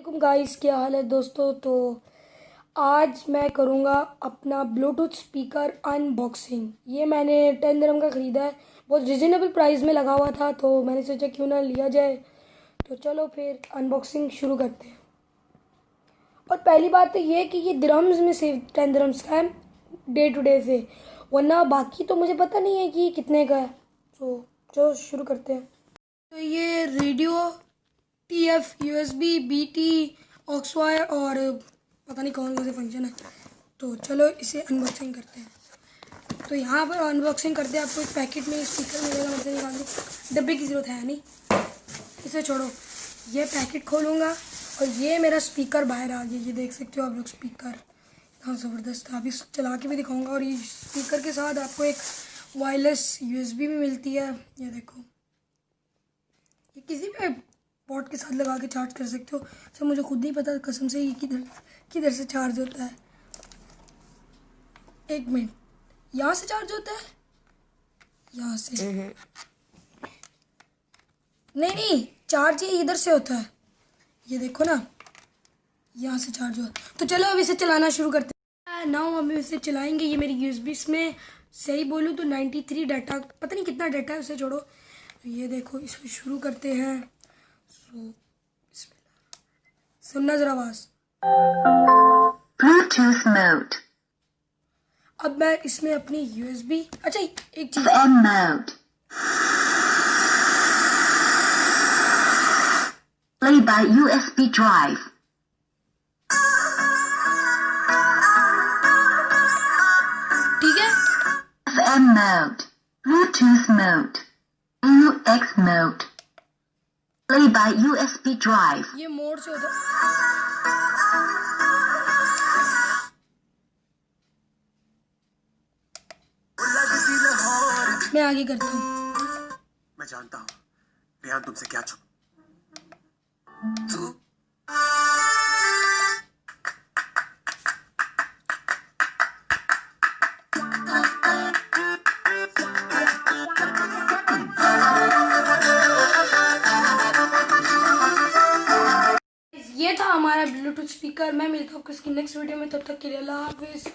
वालेकुम गाइस, क्या हाल है दोस्तों। तो आज मैं करूँगा अपना ब्लूटूथ स्पीकर अनबॉक्सिंग। ये मैंने 10 दिरहम का ख़रीदा है, बहुत रिजनेबल प्राइस में लगा हुआ था, तो मैंने सोचा क्यों ना लिया जाए। तो चलो फिर अनबॉक्सिंग शुरू करते हैं। और पहली बात तो ये है कि ये दिरहम्स में से 10 दिरहम्स का है डे टू डे से, वरना बाकी तो मुझे पता नहीं है कि कितने का है। तो चलो शुरू करते हैं। तो ये रेडियो TF USB BT ऑक्सवायर और पता नहीं कौन से फंक्शन है। तो चलो इसे अनबॉक्सिंग करते हैं। तो यहाँ पर अनबॉक्सिंग करते हैं। आपको एक पैकेट में स्पीकर मिलेगा, मतलब निकाल दो, डब्बे की ज़रूरत है नहीं, इसे छोड़ो। ये पैकेट खोलूँगा और ये मेरा स्पीकर बाहर आ गया। ये देख सकते हो आप लोग, स्पीकर इतना ज़बरदस्त है। अभी चला के भी दिखाऊँगा। और ये स्पीकर के साथ आपको एक वायरलेस USB भी मिलती है। ये देखो, ये किसी भी पॉट के साथ लगा के चार्ज कर सकते हो। सर मुझे खुद नहीं पता कसम से ये किधर किधर से चार्ज होता है। एक मिनट, यहाँ से चार्ज होता है, यहाँ से नहीं, चार्ज ये इधर से होता है। ये देखो ना, यहाँ से चार्ज होता है। तो चलो अब इसे चलाना शुरू करते हैं। नाउ हम इसे चलाएंगे। ये मेरी USB इसमें सही बोलूँ तो 93 डाटा, पता नहीं कितना डाटा है, उसे छोड़ो। तो ये देखो, इसको शुरू करते हैं। सुनना जरा आवाज। Bluetooth mode. अब मैं इसमें अपनी USB, अच्छा एक चीज, FM mode. Play by USB drive. ठीक है। FM mode. Bluetooth mode. UX mode. Play by USB drive. ये मोड से होता है। मैं आगे करता हूँ। मैं जानता हूँ रेहान तुमसे क्या छुप तू ये था हमारा ब्लूटूथ स्पीकर। मैं मिलता हूँ आपको इसकी नेक्स्ट वीडियो में, तब तक के लिए अल्लाह हाफिज़।